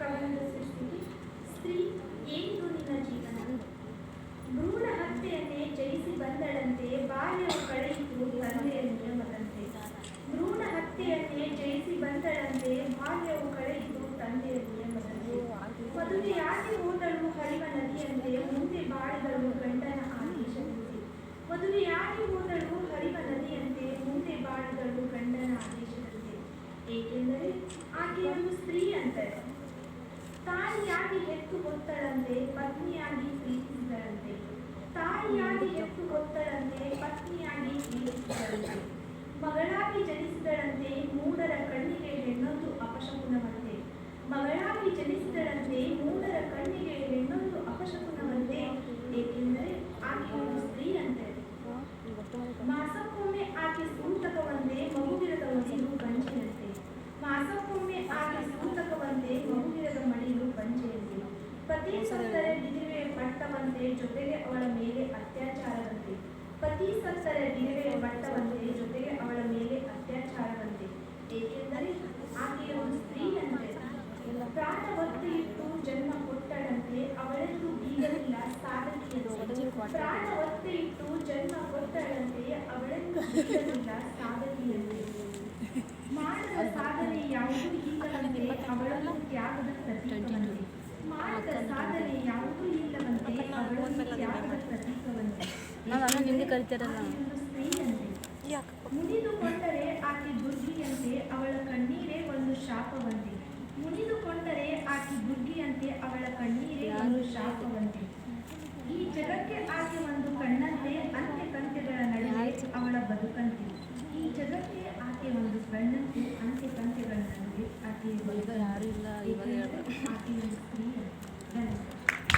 ಕವನದ ಸೃಷ್ಟಿಗೆ ಸ್ತ್ರೀ ಏನಿದು ನಿನ್ನ ಜೀವನ. ಭ್ರೂಣ ಹತ್ಯೆಯನ್ನೇ ಜಯಿಸಿ ಬಂದಳಂತೆ, ಬಾಲ್ಯವು ಕಳೆಯಿತು ತಂದೆಯ ನಿಯಮದಂತೆ. ಭ್ರೂಣ ಹತ್ಯೆಯನ್ನೇ ಜಯಿಸಿ ಬಂದಳಂತೆ, ಬಾಲ್ಯವು ಕಳೆಯಿತು ತಂದೆಯ ನಿಯಮದಂತೆ. ಮದುವೆಯಾಗಿ ಹೋದಳು ಹರಿವ ನದಿಯಂತೆ, ಮುಂದೆ ಬಾಳಿದಳು ಗಂಡನ ಆದೇಶದಂತೆ. ಮದುವೆಯಾಗಿ ಹೋದಳು ಹರಿವ ನದಿಯಂತೆ, ಮುಂದೆ ಬಾಳಿದಳು ಗಂಡನ ಆದೇಶದಂತೆ. ಏಕೆಂದರೆ ಆಕೆಯೊಂದು ಸ್ತ್ರೀ ಅಂತಾರೆ. ತಾಯಿಯಾಗಿ ಹೆತ್ತು ಹೊತ್ತಳಂತೆ, ಪತ್ನಿಯಾಗಿ ಪ್ರೀತಿಸಿದಳಂತೆ. ತಾಯಿಯಾಗಿ ಹೆತ್ತು ಹೊತ್ತಳಂತೆ, ಪತ್ನಿಯಾಗಿ ಪ್ರೀತಿಸಿದಳಂತೆ. ಮಗಳಾಗಿ ಜನಿಸಿದಳಂತೆ, ಮೂಢರ ಕಣ್ಣಿಗೆ ಹೆಣ್ಣೊಂದು ಅಪಶಕುನವಂತೆ. ಮಗಳಾಗಿ ಜನಿಸಿದಳಂತೆ, ಮೂಢರ ಕಣ್ಣಿಗೆ ಹೆಣ್ಣೊಂದು ಅಪಶಕುನವಂತೆ. ಏಕೆಂದರೆ ಆಕೆಯೊಂದು ಸ್ತ್ರೀ ಅಂತೆ. ಮಾಸಕ್ಕೊಮ್ಮೆ ಆಕೆ ಸೂತಕವಂತೆ, ಮಗುವಿರದ ಮಡಿಲು ಗಂಜಿನಂತೆ. ಮಾಸಕ್ಕೊಮ್ಮೆ ಆಕೆ ಸೂತಕವಂತೆ, ಮಗುವಿರದ ಮಡಿಲು ಗಂಜಿನಂತೆ. ಪತಿ ಸತ್ತರೆ ವಿಧವೆ ಪಟ್ಟವಂತೆ, ಜೊತೆಗೆ ಅವಳ ಮೇಲೆ ಅತ್ಯಾಚಾರವಂತೆ. ಪತಿ ಸತ್ತರೆ ವಿಧವೆ ಪಟ್ಟವಂತೆ, ಜೊತೆಗೆ ಅವಳ ಮೇಲೆ ಅತ್ಯಾಚಾರವಂತೆ. ಏಕೆಂದರೆ ಆಕೆಯೊಂದು ಸ್ತ್ರೀ ಅಂತೆ. ಪ್ರಾಣ ಒತ್ತೆ ಇಟ್ಟು ಜನ್ಮ ಕೊಟ್ಟಳಂತೆ, ಅವಳೆಂದು ಬೀಗಲಿಲ್ಲ ಸಾಧಕಿಯಂತೆ. ಪ್ರಾಣ ಒತ್ತೆ ಇಟ್ಟು ಜನ್ಮ ಕೊಟ್ಟಳಂತೆ, ಅವಳೆಂದು ಬೀಗಲಿಲ್ಲ ಸಾಧಕಿಯಂತೆ. ಮಾಡದ ಸಾಧನೆ ಯಾವುದು ಇಲ್ಲವಂತೆ, ಅವಳನ್ನು ತ್ಯಾಗದ ಪ್ರತೀಕವಂತೆ. ಮಾಡದ ಸಾಧನೆ ಯಾವುದೂ ಇಲ್ಲವಂತೆ, ಅವಳನ್ನು ತ್ಯಾಗದ ಪ್ರತೀಕವಂತೆ. ಸ್ತ್ರೀಯಂತೆ. ಮುನಿದುಕೊಂಡರೆ ಆಕೆ ದುರ್ಗಿಯಂತೆ, ಅವಳ ಕಣ್ಣೀರೇ ಒಂದು ಶಾಪವಂತೆ. ಮುನಿದುಕೊಂಡರೆ ಆಕೆ ದುರ್ಗಿಯಂತೆ, ಅವಳ ಕಣ್ಣೀರೇ ಒಂದು ಶಾಪವಂತೆ. ಈ ಜಗಕ್ಕೆ ಆಕೆ ಒಂದು ಕಣ್ಣಂತೆ, ಅಂತ್ಯ ಕಂತ್ಯಗಳ ನಡುವೆ ಅವಳ ಬದುಕಂತೆ. ಈ ಜಗಕ್ಕೆ ಆಕೆ ಒಂದು ಕಣ್ಣಂತೆ, ಅಂತ್ಯ ಕಂತ್ಯಗಳ ನಡುವೆ ಆಕೆ ಬದುಕಂತೆ. ಆಕೆ